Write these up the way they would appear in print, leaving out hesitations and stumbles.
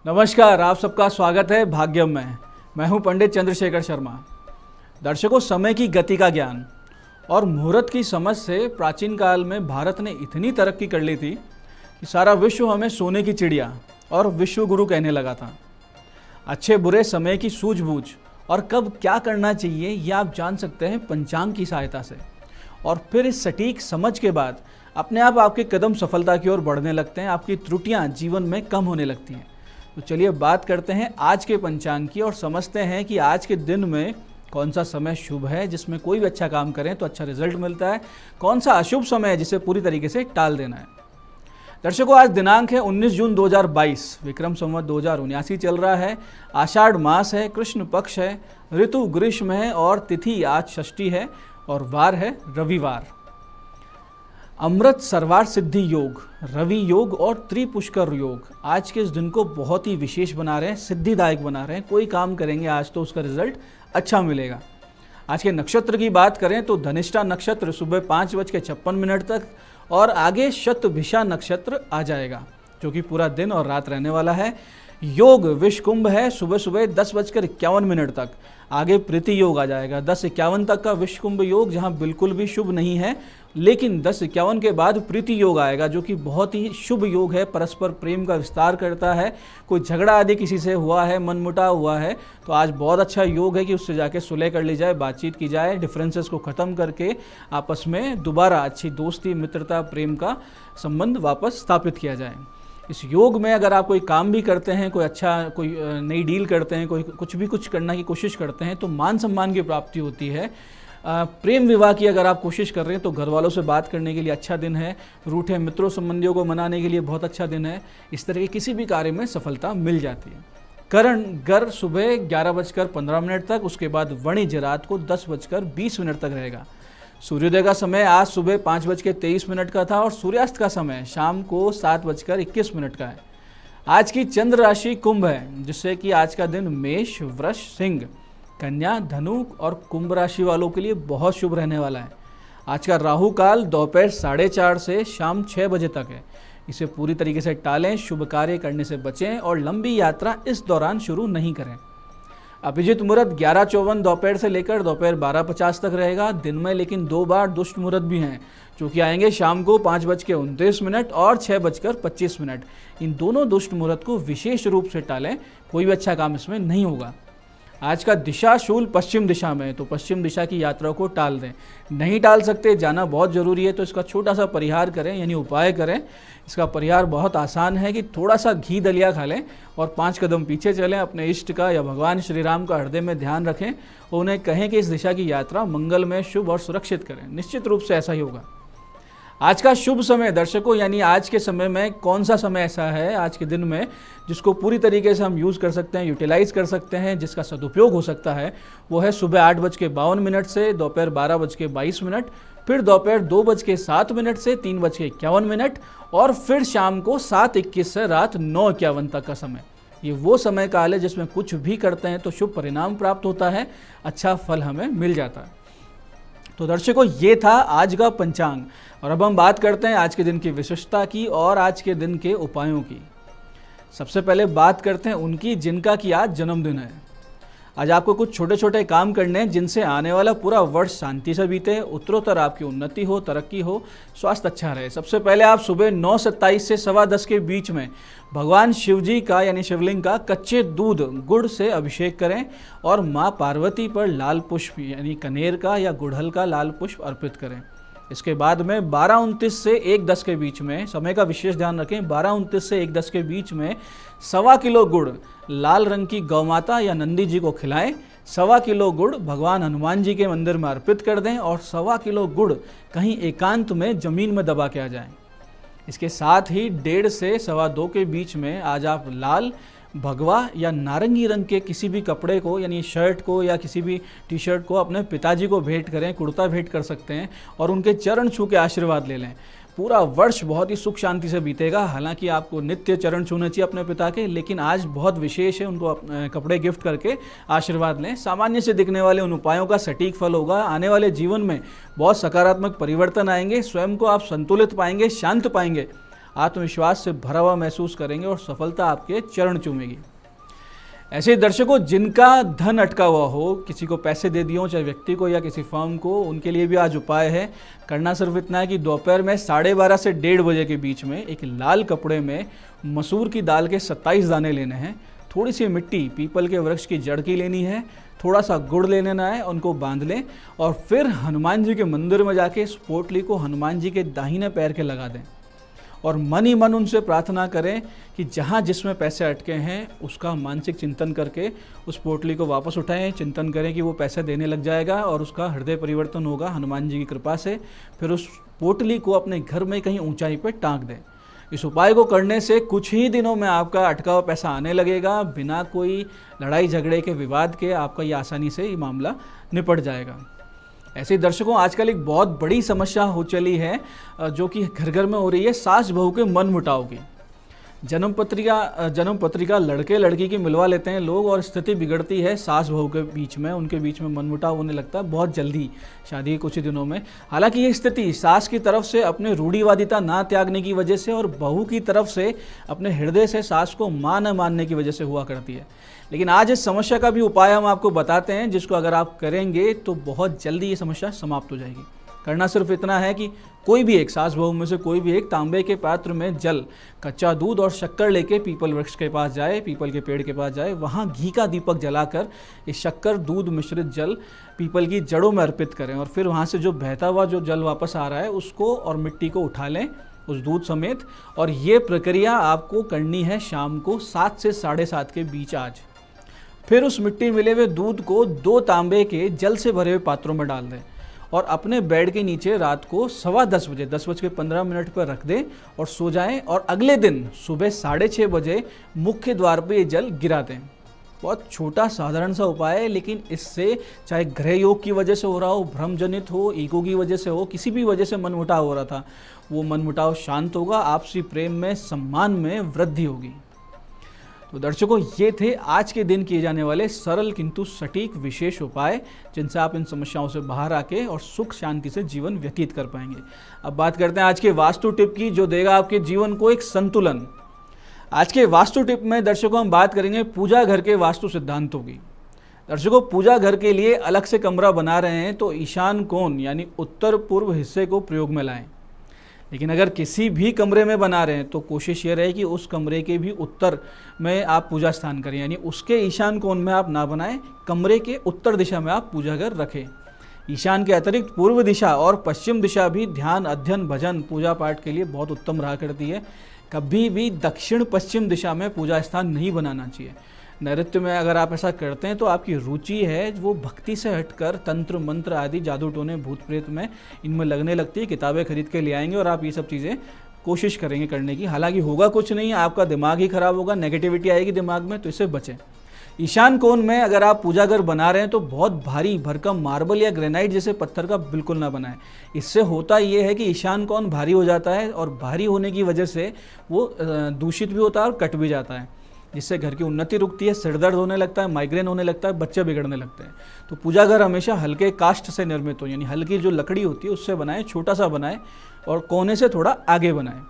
नमस्कार, आप सबका स्वागत है भाग्यम में। मैं हूं पंडित चंद्रशेखर शर्मा। दर्शकों, समय की गति का ज्ञान और मुहूर्त की समझ से प्राचीन काल में भारत ने इतनी तरक्की कर ली थी कि सारा विश्व हमें सोने की चिड़िया और विश्व गुरु कहने लगा था। अच्छे बुरे समय की सूझबूझ और कब क्या करना चाहिए यह आप जान सकते हैं पंचांग की सहायता से। और फिर इस सटीक समझ के बाद अपने आप आपके कदम सफलता की ओर बढ़ने लगते हैं, आपकी त्रुटियां जीवन में कम होने लगती हैं। तो चलिए बात करते हैं आज के पंचांग की और समझते हैं कि आज के दिन में कौन सा समय शुभ है जिसमें कोई भी अच्छा काम करें तो अच्छा रिजल्ट मिलता है, कौन सा अशुभ समय है जिसे पूरी तरीके से टाल देना है। दर्शकों, आज दिनांक है 19 जून 2022, विक्रम संवत 2079 चल रहा है। आषाढ़ मास है, कृष्ण पक्ष है, ऋतु ग्रीष्म है और तिथि आज षष्ठी है और वार है रविवार। अमृत सरवार सिद्धि योग, रवि योग और त्रिपुष्कर योग आज के इस दिन को बहुत ही विशेष बना रहे हैं, सिद्धिदायक बना रहे हैं। कोई काम करेंगे आज तो उसका रिजल्ट अच्छा मिलेगा। आज के नक्षत्र की बात करें तो धनिष्ठा नक्षत्र सुबह 5:56 तक और आगे शतभिषा नक्षत्र आ जाएगा जो कि पूरा दिन और रात रहने वाला है। योग विषकुंभ है सुबह सुबह 10:51 तक, आगे प्रीति योग आ जाएगा 10:51 तक का विषकुंभ योग, जहां बिल्कुल भी शुभ नहीं है। लेकिन 10:51 के बाद प्रीति योग आएगा जो कि बहुत ही शुभ योग है, परस्पर प्रेम का विस्तार करता है। कोई झगड़ा आदि किसी से हुआ है, मनमुटाव हुआ है तो आज बहुत अच्छा योग है कि उससे जाके सुलह कर ली जाए, बातचीत की जाए, डिफरेंसेस को ख़त्म करके आपस में दोबारा अच्छी दोस्ती, मित्रता, प्रेम का संबंध वापस स्थापित किया जाए। इस योग में अगर आप कोई काम भी करते हैं, कोई नई डील करते हैं, कुछ करने की कोशिश करते हैं तो मान सम्मान की प्राप्ति होती है। प्रेम विवाह की अगर आप कोशिश कर रहे हैं तो घर वालों से बात करने के लिए अच्छा दिन है। रूठे मित्रों संबंधियों को मनाने के लिए बहुत अच्छा दिन है। इस तरह के किसी भी कार्य में सफलता मिल जाती है। करण गर सुबह 11:15 तक, उसके बाद वणिज रात को 10:20 तक रहेगा। सूर्योदय का समय आज सुबह 5:23 का था और सूर्यास्त का समय शाम को 7:21 का है। आज की चंद्र राशि कुंभ है, जिससे कि आज का दिन मेष, वृष, सिंह, कन्या, धनु और कुंभ राशि वालों के लिए बहुत शुभ रहने वाला है। आज का राहु काल दोपहर 4:30 से शाम 6 बजे तक है। इसे पूरी तरीके से टालें, शुभ कार्य करने से बचें और लंबी यात्रा इस दौरान शुरू नहीं करें। अभिजीत मुहूर्त 11:54 दोपहर से लेकर दोपहर 12:50 तक रहेगा दिन में, लेकिन 2 बार दुष्ट मुहूर्त भी हैं जो कि आएंगे शाम को 5:29 और 6:25। इन दोनों दुष्ट मुहूर्त को विशेष रूप से टालें, कोई भी अच्छा काम इसमें नहीं होगा। आज का दिशा शूल पश्चिम दिशा में है तो पश्चिम दिशा की यात्रा को टाल दें। नहीं टाल सकते, जाना बहुत ज़रूरी है तो इसका छोटा सा परिहार करें, यानी उपाय करें। इसका परिहार बहुत आसान है कि थोड़ा सा घी दलिया खा लें और 5 कदम पीछे चलें, अपने इष्ट का या भगवान श्री राम का हृदय में ध्यान रखें और उन्हें कहें कि इस दिशा की यात्रा मंगलमय, शुभ और सुरक्षित करें। निश्चित रूप से ऐसा ही होगा। आज का शुभ समय दर्शकों, यानी आज के समय में कौन सा समय ऐसा है आज के दिन में जिसको पूरी तरीके से हम यूज़ कर सकते हैं, यूटिलाइज कर सकते हैं, जिसका सदुपयोग हो सकता है, वो है सुबह 8:52 से दोपहर 12:22, फिर दोपहर 2:07 से 3:51 और फिर शाम को 7:21 से रात 9:51 तक का समय। ये वो समय काल है जिसमें कुछ भी करते हैं तो शुभ परिणाम प्राप्त होता है, अच्छा फल हमें मिल जाता है। तो दर्शकों, ये था आज का पंचांग और अब हम बात करते हैं आज के दिन की विशिष्टता की और आज के दिन के उपायों की। सबसे पहले बात करते हैं उनकी जिनका कि आज जन्मदिन है। आज आपको कुछ छोटे छोटे काम करने हैं जिनसे आने वाला पूरा वर्ष शांति से बीते, उत्तरोत्तर आपकी उन्नति हो, तरक्की हो, स्वास्थ्य अच्छा रहे। सबसे पहले आप सुबह 9:27 से 10:15 के बीच में भगवान शिव जी का यानी शिवलिंग का कच्चे दूध गुड़ से अभिषेक करें और माँ पार्वती पर लाल पुष्प यानी कनेर का या गुड़हल का लाल पुष्प अर्पित करें। इसके बाद में 12:29 से 1:10 के बीच में, समय का विशेष ध्यान रखें, 12:29 से 1:10 के बीच में 1.25 किलो गुड़ लाल रंग की गौमाता या नंदी जी को खिलाएं। 1.25 किलो गुड़ भगवान हनुमान जी के मंदिर में अर्पित कर दें और 1.25 किलो गुड़ कहीं एकांत में जमीन में दबा के आ जाएं। इसके साथ ही 1:30 से 2:15 के बीच में आज आप लाल, भगवा या नारंगी रंग के किसी भी कपड़े को यानी शर्ट को या किसी भी टी शर्ट को अपने पिताजी को भेंट करें, कुर्ता भेंट कर सकते हैं और उनके चरण छू के आशीर्वाद ले लें। पूरा वर्ष बहुत ही सुख शांति से बीतेगा। हालांकि आपको नित्य चरण छूने चाहिए अपने पिता के, लेकिन आज बहुत विशेष है, उनको कपड़े गिफ्ट करके आशीर्वाद लें। सामान्य से दिखने वाले उन उपायों का सटीक फल होगा। आने वाले जीवन में बहुत सकारात्मक परिवर्तन आएंगे, स्वयं को आप संतुलित पाएंगे, शांत पाएंगे। आत्मविश्वास से भरा हुआ महसूस करेंगे और सफलता आपके चरण चूमेगी। ऐसे दर्शकों जिनका धन अटका हुआ हो, किसी को पैसे दे दिए हो, चाहे व्यक्ति को या किसी फर्म को, उनके लिए भी आज उपाय है। करना सिर्फ इतना है कि दोपहर में 12:30 से 1:30 बजे के बीच में एक लाल कपड़े में मसूर की दाल के 27 दाने लेने हैं। थोड़ी सी मिट्टी पीपल के वृक्ष की जड़ की लेनी है, थोड़ा सा गुड़ ले लेना है, उनको बांध लें और फिर हनुमान जी के मंदिर में जाके इस पोटली को हनुमान जी के दाहिने पैर के लगा दें और मन ही मन उनसे प्रार्थना करें कि जहाँ जिसमें पैसे अटके हैं उसका मानसिक चिंतन करके उस पोटली को वापस उठाएं। चिंतन करें कि वो पैसे देने लग जाएगा और उसका हृदय परिवर्तन होगा हनुमान जी की कृपा से। फिर उस पोटली को अपने घर में कहीं ऊंचाई पर टांग दें। इस उपाय को करने से कुछ ही दिनों में आपका अटका हुआ पैसा आने लगेगा। बिना कोई लड़ाई झगड़े के, विवाद के, आपका ये आसानी से ये मामला निपट जाएगा। ऐसे दर्शकों आजकल एक बहुत बड़ी समस्या हो चली है जो कि घर घर में हो रही है, सास बहू के मन मुटाव की। जन्म पत्रिका लड़के लड़की की मिलवा लेते हैं लोग और स्थिति बिगड़ती है सास बहू के बीच में, उनके बीच में मनमुटाव होने लगता है बहुत जल्दी, शादी के कुछ ही दिनों में। हालांकि ये स्थिति सास की तरफ से अपने रूढ़िवादिता ना त्यागने की वजह से और बहू की तरफ से अपने हृदय से सास को मां न मानने की वजह से हुआ करती है। लेकिन आज इस समस्या का भी उपाय हम आपको बताते हैं, जिसको अगर आप करेंगे तो बहुत जल्दी ये समस्या समाप्त हो जाएगी। करना सिर्फ इतना है कि कोई भी एक सास बहू में से कोई भी एक तांबे के पात्र में जल, कच्चा दूध और शक्कर लेके पीपल वृक्ष के पास जाए, पीपल के पेड़ के पास जाए, वहाँ घी का दीपक जलाकर इस शक्कर दूध मिश्रित जल पीपल की जड़ों में अर्पित करें और फिर वहाँ से जो बहता हुआ जो जल वापस आ रहा है उसको और मिट्टी को उठा लें उस दूध समेत। और ये प्रक्रिया आपको करनी है शाम को 7 से 7:30 के बीच आज। फिर उस मिट्टी मिले हुए दूध को 2 तांबे के जल से भरे हुए पात्रों में डाल दें और अपने बेड के नीचे रात को 10:15 बजे 10:15 पर रख दें और सो जाएं। और अगले दिन सुबह 6:30 बजे मुख्य द्वार पर ये जल गिरा दें। बहुत छोटा साधारण सा उपाय है, लेकिन इससे चाहे ग्रह योग की वजह से हो रहा हो, भ्रमजनित हो, ईगो की वजह से हो, किसी भी वजह से मनमुटाव हो रहा था, वो मनमुटाव शांत होगा, आपसी प्रेम में, सम्मान में वृद्धि होगी। तो दर्शकों ये थे आज के दिन किए जाने वाले सरल किंतु सटीक विशेष उपाय, जिनसे आप इन समस्याओं से बाहर आके और सुख शांति से जीवन व्यतीत कर पाएंगे। अब बात करते हैं आज के वास्तु टिप की, जो देगा आपके जीवन को एक संतुलन। आज के वास्तु टिप में दर्शकों हम बात करेंगे पूजा घर के वास्तु सिद्धांतों की। दर्शकों पूजा घर के लिए अलग से कमरा बना रहे हैं तो ईशान कोण यानी उत्तर पूर्व हिस्से को प्रयोग में लाएं। लेकिन अगर किसी भी कमरे में बना रहे हैं तो कोशिश ये रहे कि उस कमरे के भी उत्तर में आप पूजा स्थान करें, यानी उसके ईशान कोण में आप ना बनाएं, कमरे के उत्तर दिशा में आप पूजा घर रखें। ईशान के अतिरिक्त पूर्व दिशा और पश्चिम दिशा भी ध्यान, अध्ययन, भजन, पूजा पाठ के लिए बहुत उत्तम रहा करती है। कभी भी दक्षिण पश्चिम दिशा में पूजा स्थान नहीं बनाना चाहिए। नैऋत्य में अगर आप ऐसा करते हैं तो आपकी रुचि है वो भक्ति से हटकर तंत्र मंत्र आदि जादू टोने भूत प्रेत में इनमें लगने लगती है। किताबें खरीद के ले आएंगे और आप ये सब चीज़ें कोशिश करेंगे करने की, हालांकि होगा कुछ नहीं, आपका दिमाग ही खराब होगा, नेगेटिविटी आएगी दिमाग में, तो इससे बचें। ईशान कोण में अगर आप पूजा घर बना रहे हैं तो बहुत भारी भरकम मार्बल या ग्रेनाइट जैसे पत्थर का बिल्कुल ना बनाएं। इससे होता ये है कि ईशान कोण भारी हो जाता है और भारी होने की वजह से वो दूषित भी होता है और कट भी जाता है, जिससे घर की उन्नति रुकती है, सिरदर्द होने लगता है, माइग्रेन होने लगता है, बच्चे बिगड़ने लगते हैं। तो पूजा घर हमेशा हल्के काष्ठ से निर्मित हो, यानी हल्की जो लकड़ी होती है उससे बनाएं, छोटा सा बनाएं और कोने से थोड़ा आगे बनाएं।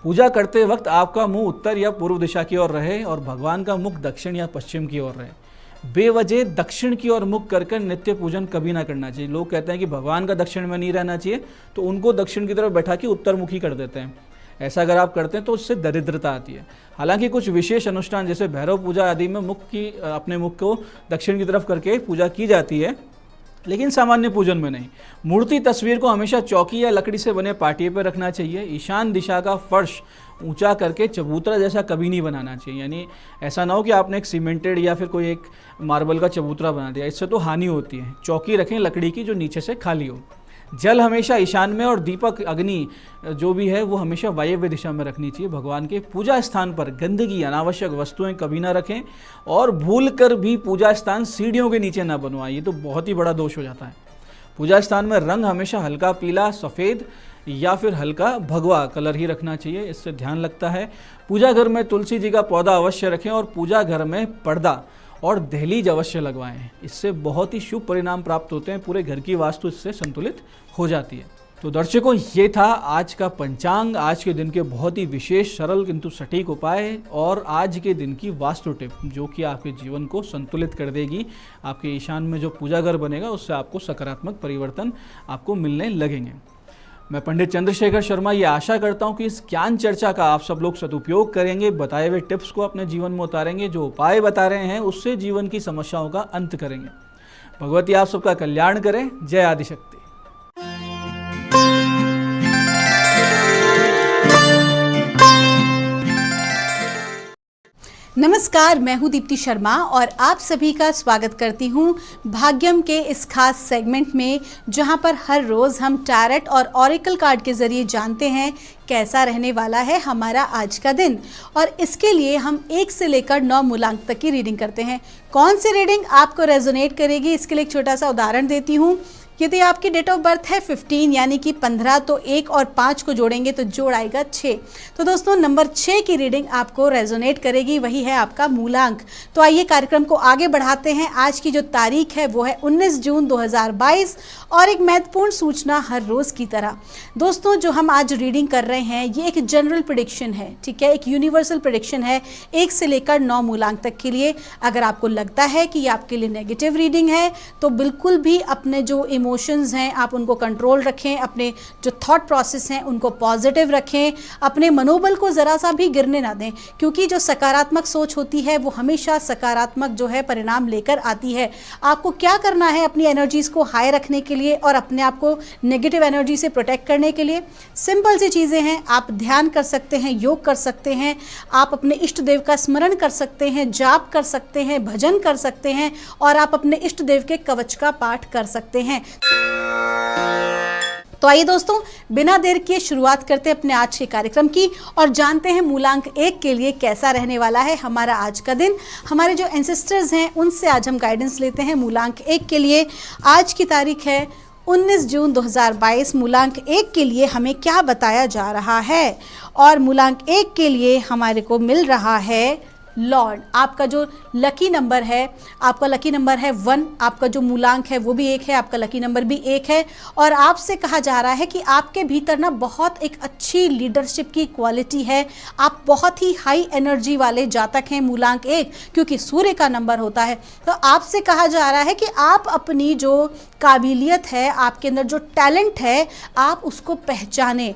पूजा करते वक्त आपका मुंह उत्तर या पूर्व दिशा की ओर रहे और भगवान का मुख दक्षिण या पश्चिम की ओर रहे। बेवजह दक्षिण की ओर मुख करके नित्य पूजन कभी ना करना चाहिए। लोग कहते हैं कि भगवान का दक्षिण में नहीं रहना चाहिए, तो उनको दक्षिण की तरफ बैठा के उत्तरमुखी कर देते हैं। ऐसा अगर आप करते हैं तो उससे दरिद्रता आती है। हालांकि कुछ विशेष अनुष्ठान जैसे भैरव पूजा आदि में अपने मुख को दक्षिण की तरफ करके पूजा की जाती है, लेकिन सामान्य पूजन में नहीं। मूर्ति तस्वीर को हमेशा चौकी या लकड़ी से बने पाटिये पर रखना चाहिए। ईशान दिशा का फर्श ऊंचा करके चबूतरा जैसा कभी नहीं बनाना चाहिए, यानी ऐसा ना हो कि आपने एक सीमेंटेड या फिर कोई एक मार्बल का चबूतरा बना दिया, इससे तो हानि होती है। चौकी रखें लकड़ी की जो नीचे से खाली हो। जल हमेशा ईशान में और दीपक अग्नि जो भी है वो हमेशा वायव्य दिशा में रखनी चाहिए। भगवान के पूजा स्थान पर गंदगी, अनावश्यक वस्तुएं कभी ना रखें और भूल कर भी पूजा स्थान सीढ़ियों के नीचे ना बनवाएं, ये तो बहुत ही बड़ा दोष हो जाता है। पूजा स्थान में रंग हमेशा हल्का पीला, सफ़ेद या फिर हल्का भगवा कलर ही रखना चाहिए, इससे ध्यान लगता है। पूजा घर में तुलसी जी का पौधा अवश्य रखें और पूजा घर में पर्दा और दहलीज अवश्य लगवाएं, इससे बहुत ही शुभ परिणाम प्राप्त होते हैं। पूरे घर की वास्तु इससे संतुलित हो जाती है। तो दर्शकों, ये था आज का पंचांग, आज के दिन के बहुत ही विशेष, सरल किंतु सटीक उपाय और आज के दिन की वास्तु टिप, जो कि आपके जीवन को संतुलित कर देगी। आपके ईशान में जो पूजा घर बनेगा उससे आपको सकारात्मक परिवर्तन आपको मिलने लगेंगे। मैं पंडित चंद्रशेखर शर्मा ये आशा करता हूँ कि इस ज्ञान चर्चा का आप सब लोग सदुपयोग करेंगे, बताए हुए टिप्स को अपने जीवन में उतारेंगे, जो उपाय बता रहे हैं उससे जीवन की समस्याओं का अंत करेंगे। भगवती आप सबका कल्याण करें। जय आदिशक्ति। नमस्कार, मैं हूं दीप्ति शर्मा और आप सभी का स्वागत करती हूं भाग्यम के इस खास सेगमेंट में, जहां पर हर रोज़ हम टैरेट और ऑरेकल कार्ड के ज़रिए जानते हैं कैसा रहने वाला है हमारा आज का दिन। और इसके लिए हम 1 से लेकर 9 मूलांक तक की रीडिंग करते हैं। कौन सी रीडिंग आपको रेजोनेट करेगी, इसके लिए एक छोटा सा उदाहरण देती हूँ। यदि आपकी डेट ऑफ बर्थ है 15 यानी कि 15, तो 1 और 5 को जोड़ेंगे तो जोड़ आएगा 6। तो दोस्तों, नंबर 6 की रीडिंग आपको रेजोनेट करेगी, वही है आपका मूलांक। तो आइए कार्यक्रम को आगे बढ़ाते हैं। आज की जो तारीख है वो है 19 जून 2022 और एक महत्वपूर्ण सूचना हर रोज़ की तरह। दोस्तों, जो हम आज रीडिंग कर रहे हैं ये एक जनरल प्रेडिक्शन है, ठीक है, एक यूनिवर्सल प्रेडिक्शन है 1 से लेकर 9 मूलांक तक के लिए। अगर आपको लगता है कि ये आपके लिए नेगेटिव रीडिंग है तो बिल्कुल भी अपने जो इमोशंस हैं आप उनको कंट्रोल रखें, अपने जो थॉट प्रोसेस हैं उनको पॉजिटिव रखें, अपने मनोबल को ज़रा सा भी गिरने ना दें, क्योंकि जो सकारात्मक सोच होती है वो हमेशा सकारात्मक जो है परिणाम लेकर आती है। आपको क्या करना है अपनी एनर्जीज़ को हाई रखने के लिए और अपने आप को नेगेटिव एनर्जी से प्रोटेक्ट करने के लिए? सिंपल सी चीज़ें हैं। आप ध्यान कर सकते हैं, योग कर सकते हैं, आप अपने इष्ट देव का स्मरण कर सकते हैं, जाप कर सकते हैं, भजन कर सकते हैं और आप अपने इष्ट देव के कवच का पाठ कर सकते हैं। तो आइए दोस्तों, बिना देर किए शुरुआत करते हैं अपने आज के कार्यक्रम की और जानते हैं मूलांक 1 के लिए कैसा रहने वाला है हमारा आज का दिन। हमारे जो एंसेस्टर्स हैं उनसे आज हम गाइडेंस लेते हैं मूलांक 1 के लिए। आज की तारीख है 19 जून 2022। मूलांक 1 के लिए हमें क्या बताया जा रहा है? और मूलांक 1 के लिए हमारे को मिल रहा है लॉर्ड। आपका जो लकी नंबर है, आपका लकी नंबर है 1, आपका जो मूलांक है वो भी 1 है, आपका लकी नंबर भी 1 है। और आपसे कहा जा रहा है कि आपके भीतर ना बहुत एक अच्छी लीडरशिप की क्वालिटी है। आप बहुत ही हाई एनर्जी वाले जातक हैं, मूलांक 1, क्योंकि सूर्य का नंबर होता है। तो आपसे कहा जा रहा है कि आप अपनी जो काबिलियत है, आपके अंदर जो टैलेंट है, आप उसको पहचाने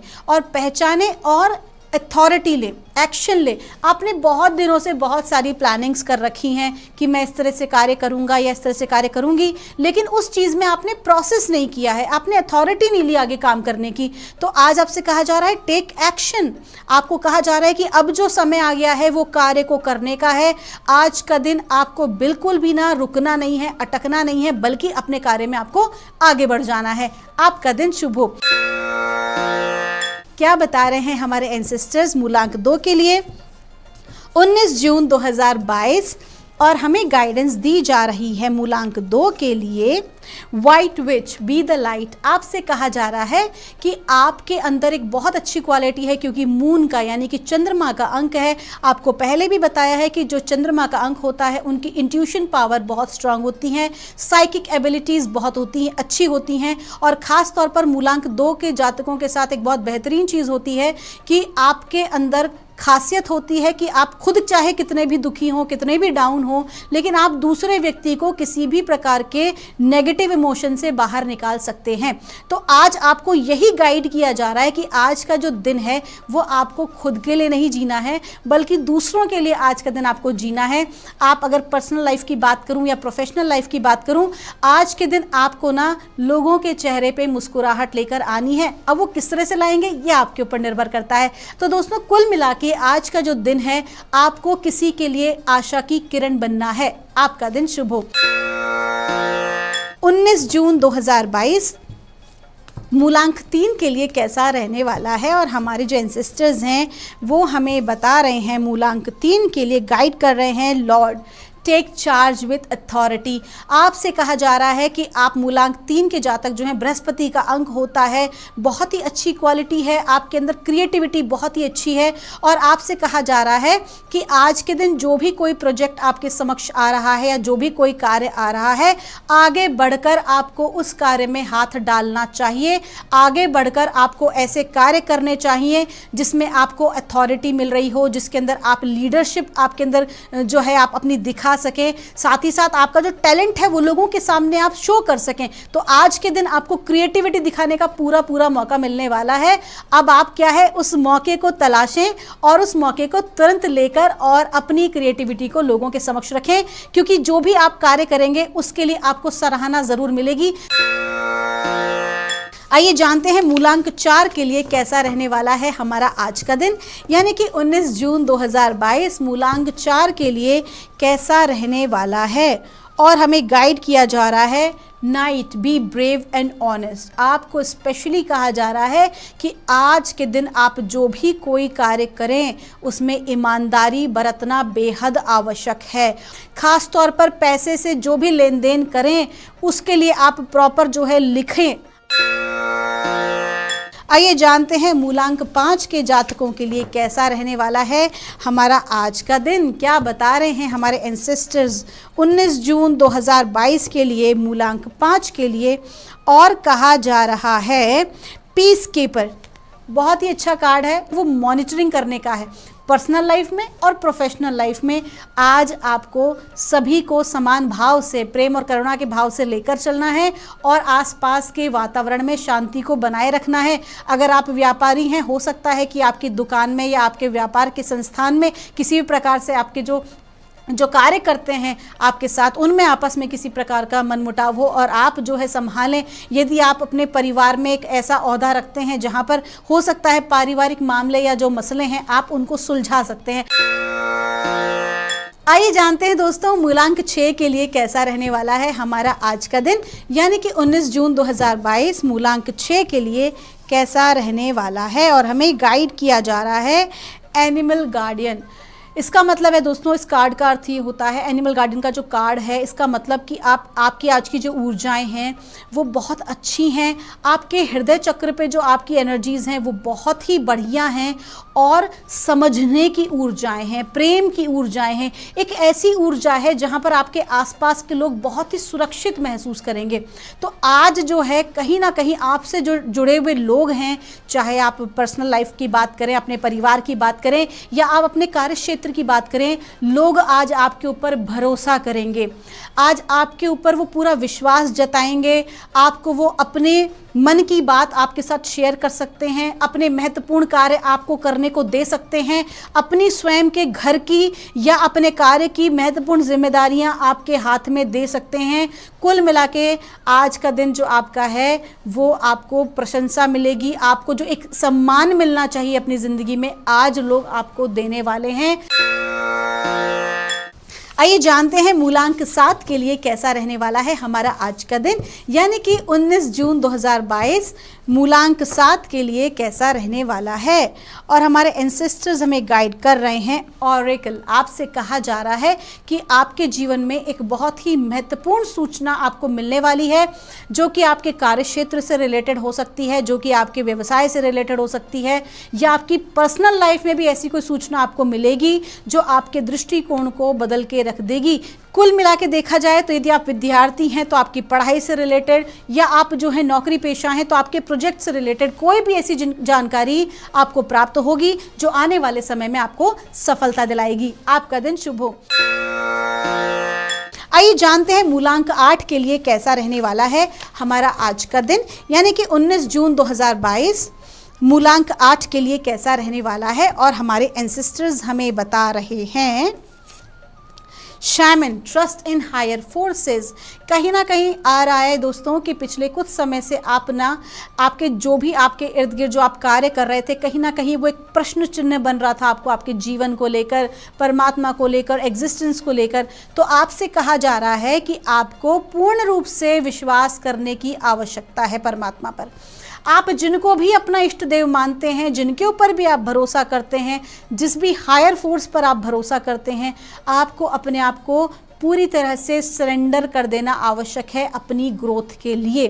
और अथॉरिटी ले, एक्शन ले। आपने बहुत दिनों से बहुत सारी प्लानिंग्स कर रखी हैं कि मैं इस तरह से कार्य करूंगा या इस तरह से कार्य करूंगी, लेकिन उस चीज़ में आपने प्रोसेस नहीं किया है, आपने अथॉरिटी नहीं ली आगे काम करने की। तो आज आपसे कहा जा रहा है टेक एक्शन। आपको कहा जा रहा है कि अब जो समय आ गया है वो कार्य को करने का है। आज का दिन आपको बिल्कुल भी ना रुकना नहीं है, अटकना नहीं है, बल्कि अपने कार्य में आपको आगे बढ़ जाना है। आपका दिन शुभ हो। क्या बता रहे हैं हमारे एंसेस्टर्स मूलांक 2 के लिए? 19 जून 2022 और हमें गाइडेंस दी जा रही है मूलांक 2 के लिए। White which be the light. आपसे कहा जा रहा है कि आपके अंदर एक बहुत अच्छी क्वालिटी है, क्योंकि मून का यानी कि चंद्रमा का अंक है। आपको पहले भी बताया है कि जो चंद्रमा का अंक होता है उनकी इंट्यूशन पावर बहुत स्ट्रांग होती है, साइकिक एबिलिटीज़ बहुत होती हैं, अच्छी होती हैं। और ख़ास तौर पर मूलांक 2 के जातकों के साथ एक बहुत बेहतरीन चीज़ होती है कि आपके अंदर खासियत होती है कि आप खुद चाहे कितने भी दुखी हों, कितने भी डाउन हों, लेकिन आप दूसरे व्यक्ति को किसी भी प्रकार के नेगेटिव इमोशन से बाहर निकाल सकते हैं। तो आज आपको यही गाइड किया जा रहा है कि आज का जो दिन है वो आपको खुद के लिए नहीं जीना है, बल्कि दूसरों के लिए आज का दिन आपको जीना है। आप अगर पर्सनल लाइफ की बात करूं या प्रोफेशनल लाइफ की बात करूं, आज के दिन आपको ना लोगों के चेहरे पे मुस्कुराहट लेकर आनी है। अब वो किस तरह से लाएंगे ये आपके ऊपर निर्भर करता है। तो दोस्तों, कुल मिला कि आज का जो दिन है आपको किसी के लिए आशा की किरण बनना है। आपका दिन शुभ हो। 19 जून 2022 मूलांक 3 के लिए कैसा रहने वाला है? और हमारे जो एंसेस्टर्स हैं वो हमें बता रहे हैं मूलांक 3 के लिए गाइड कर रहे हैं lord take charge with authority. आपसे कहा जा रहा है कि आप मूलांक 3 के जातक जो हैं, बृहस्पति का अंक होता है, बहुत ही अच्छी क्वालिटी है, आपके अंदर क्रिएटिविटी बहुत ही अच्छी है। और आपसे कहा जा रहा है कि आज के दिन जो भी कोई प्रोजेक्ट आपके समक्ष आ रहा है या जो भी कोई कार्य आ रहा है, आगे बढ़कर आपको उस कार्य में हाथ डालना चाहिए। आगे बढ़कर आपको ऐसे कार्य करने चाहिए जिसमें आपको अथॉरिटी मिल रही हो, जिसके अंदर आप लीडरशिप आपके अंदर जो है आप अपनी दिखा सकें। साथ ही साथ आपका जो टैलेंट है वो लोगों के सामने आप शो कर सकें। तो आज के दिन आपको क्रिएटिविटी दिखाने का पूरा मौका मिलने वाला है। अब आप क्या है, उस मौके को तलाशें और उस मौके को तुरंत लेकर और अपनी क्रिएटिविटी को लोगों के समक्ष रखें, क्योंकि जो भी आप कार्य करेंगे उसके लिए आपको सराहना जरूर मिलेगी। आइए जानते हैं मूलांक 4 के लिए कैसा रहने वाला है हमारा आज का दिन, यानी कि 19 जून 2022 मूलांक 4 के लिए कैसा रहने वाला है। और हमें गाइड किया जा रहा है night be brave and honest. आपको स्पेशली कहा जा रहा है कि आज के दिन आप जो भी कोई कार्य करें उसमें ईमानदारी बरतना बेहद आवश्यक है। खास तौर पर पैसे से जो भी लेन देन करें उसके लिए आप प्रॉपर जो है लिखें। आइए जानते हैं मूलांक 5 के जातकों के लिए कैसा रहने वाला है हमारा आज का दिन। क्या बता रहे हैं हमारे एंसेस्टर्स 19 जून 2022 के लिए मूलांक 5 के लिए। और कहा जा रहा है पीस कीपर, बहुत ही अच्छा कार्ड है, वो मॉनिटरिंग करने का है पर्सनल लाइफ में और प्रोफेशनल लाइफ में। आज आपको सभी को समान भाव से, प्रेम और करुणा के भाव से लेकर चलना है और आसपास के वातावरण में शांति को बनाए रखना है। अगर आप व्यापारी हैं, हो सकता है कि आपकी दुकान में या आपके व्यापार के संस्थान में किसी भी प्रकार से आपके जो कार्य करते हैं आपके साथ, उनमें आपस में किसी प्रकार का मनमुटाव हो और आप जो है संभालें। यदि आप अपने परिवार में एक ऐसा ओहदा रखते हैं जहां पर हो सकता है पारिवारिक मामले या जो मसले हैं आप उनको सुलझा सकते हैं। आइए जानते हैं दोस्तों मूलांक 6 के लिए कैसा रहने वाला है हमारा आज का दिन, यानी कि 19 जून 2022 मूलांक 6 के लिए कैसा रहने वाला है। और हमें गाइड किया जा रहा है एनिमल गार्डियन। इसका मतलब है दोस्तों, इस कार्ड का अर्थ ये होता है, एनिमल गार्डियन का जो कार्ड है इसका मतलब कि आपकी आज की जो ऊर्जाएं हैं वो बहुत अच्छी हैं। आपके हृदय चक्र पे जो आपकी एनर्जीज़ हैं वो बहुत ही बढ़िया हैं और समझने की ऊर्जाएं हैं, प्रेम की ऊर्जाएं हैं। एक ऐसी ऊर्जा है जहां पर आपके आसपास के लोग बहुत ही सुरक्षित महसूस करेंगे। तो आज जो है कहीं ना कहीं आपसे जो जुड़े हुए लोग हैं, चाहे आप पर्सनल लाइफ की बात करें, अपने परिवार की बात करें या आप अपने कार्य क्षेत्र की बात करें, लोग आज आपके ऊपर भरोसा करेंगे। आज आपके ऊपर वो पूरा विश्वास जताएंगे। आपको वो अपने मन की बात आपके साथ शेयर कर सकते हैं, अपने महत्वपूर्ण कार्य आपको करने को दे सकते हैं, अपनी स्वयं के घर की या अपने कार्य की महत्वपूर्ण जिम्मेदारियां आपके हाथ में दे सकते हैं। कुल मिला के आज का दिन जो आपका है वो आपको प्रशंसा मिलेगी, आपको जो एक सम्मान मिलना चाहिए अपनी ज़िंदगी में आज लोग आपको देने वाले हैं। आइए जानते हैं मूलांक 7 के लिए कैसा रहने वाला है हमारा आज का दिन, यानी कि 19 जून 2022 मूलांक 7 के लिए कैसा रहने वाला है। और हमारे एंसेस्टर्स हमें गाइड कर रहे हैं ऑरेकल। आपसे कहा जा रहा है कि आपके जीवन में एक बहुत ही महत्वपूर्ण सूचना आपको मिलने वाली है, जो कि आपके कार्य क्षेत्र से रिलेटेड हो सकती है, जो कि आपके व्यवसाय से रिलेटेड हो सकती है, या आपकी पर्सनल लाइफ में भी ऐसी कोई सूचना आपको मिलेगी जो आपके दृष्टिकोण को बदल के रख देगी। कुल मिला के देखा जाए तो यदि आप विद्यार्थी हैं तो आपकी पढ़ाई से रिलेटेड, या आप जो है नौकरी पेशा हैं तो आपके प्रोजेक्ट से रिलेटेड कोई भी ऐसी जानकारी आपको प्राप्त होगी जो आने वाले समय में आपको सफलता दिलाएगी। आपका दिन शुभ हो। आइए जानते हैं मूलांक 8 के लिए कैसा रहने वाला है हमारा आज का दिन, यानी कि 19 जून 2022 मूलांक 8 के लिए कैसा रहने वाला है। और हमारे एंसेस्टर्स हमें बता रहे हैं shaman, trust in higher forces. कहीं ना कहीं आ रहा है दोस्तों कि पिछले कुछ समय से आपके जो भी आपके इर्द गिर्द जो आप कार्य कर रहे थे, कहीं ना कहीं वो एक प्रश्न चिन्ह बन रहा था आपको, आपके जीवन को लेकर, परमात्मा को लेकर, एग्जिस्टेंस को लेकर। तो आपसे कहा जा रहा है कि आपको पूर्ण रूप से विश्वास करने की आवश्यकता है परमात्मा पर। आप जिनको भी अपना इष्ट देव मानते हैं, जिनके ऊपर भी आप भरोसा करते हैं, जिस भी हायर फोर्स पर आप भरोसा करते हैं, आपको अपने आप को पूरी तरह से सरेंडर कर देना आवश्यक है अपनी ग्रोथ के लिए,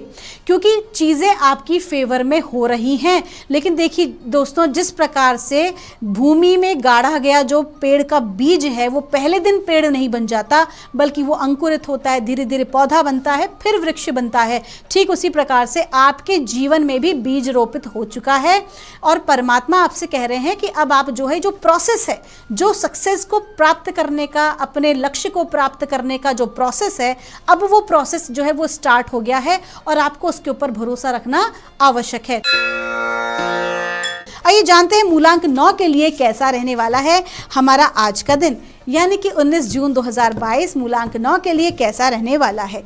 क्योंकि चीज़ें आपकी फेवर में हो रही हैं। लेकिन देखिए दोस्तों, जिस प्रकार से भूमि में गाड़ा गया जो पेड़ का बीज है वो पहले दिन पेड़ नहीं बन जाता, बल्कि वो अंकुरित होता है, धीरे धीरे पौधा बनता है, फिर वृक्ष बनता है। ठीक उसी प्रकार से आपके जीवन में भी बीज रोपित हो चुका है और परमात्मा आपसे कह रहे हैं कि अब आप जो है, जो प्रोसेस है, जो सक्सेस को प्राप्त करने का, अपने लक्ष्य को प्राप्त करने का जो प्रोसेस है, अब वो प्रोसेस जो है वो स्टार्ट हो गया है और आपको उसके ऊपर भरोसा रखना आवश्यक है। आइए जानते हैं मूलांक 9 के लिए कैसा रहने वाला है हमारा आज का दिन, यानी कि 19 जून 2022 मूलांक 9 के लिए कैसा रहने वाला है।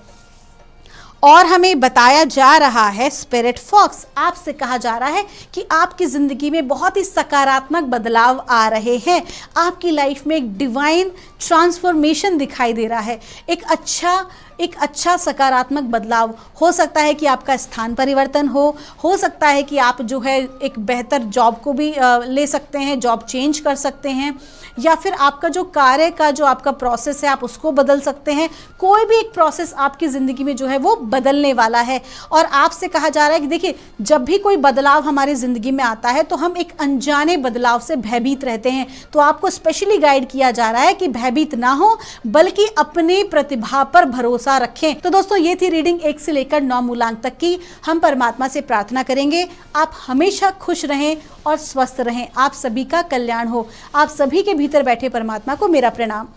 और हमें बताया जा रहा है स्पिरिट फॉक्स, आपसे कहा जा रहा है कि आपकी ज़िंदगी में बहुत ही सकारात्मक बदलाव आ रहे हैं। आपकी लाइफ में एक डिवाइन ट्रांसफॉर्मेशन दिखाई दे रहा है। एक अच्छा सकारात्मक बदलाव हो सकता है कि आपका स्थान परिवर्तन हो सकता है कि आप जो है एक बेहतर जॉब को भी ले सकते हैं, जॉब चेंज कर सकते हैं, या फिर आपका जो कार्य का जो आपका प्रोसेस है आप उसको बदल सकते हैं। कोई भी एक प्रोसेस आपकी ज़िंदगी में जो है वो बदलने वाला है। और आपसे कहा जा रहा है कि देखिए, जब भी कोई बदलाव हमारी ज़िंदगी में आता है तो हम एक अनजाने बदलाव से भयभीत रहते हैं। तो आपको स्पेशली गाइड किया जा रहा है कि भयभीत ना हो, बल्कि अपनी प्रतिभा पर भरोसा रखें। तो दोस्तों, ये थी रीडिंग 1 से लेकर 9 मूलांक तक की। हम परमात्मा से प्रार्थना करेंगे आप हमेशा खुश रहें और स्वस्थ रहें, आप सभी का कल्याण हो। आप सभी के भीतर बैठे परमात्मा को मेरा प्रणाम।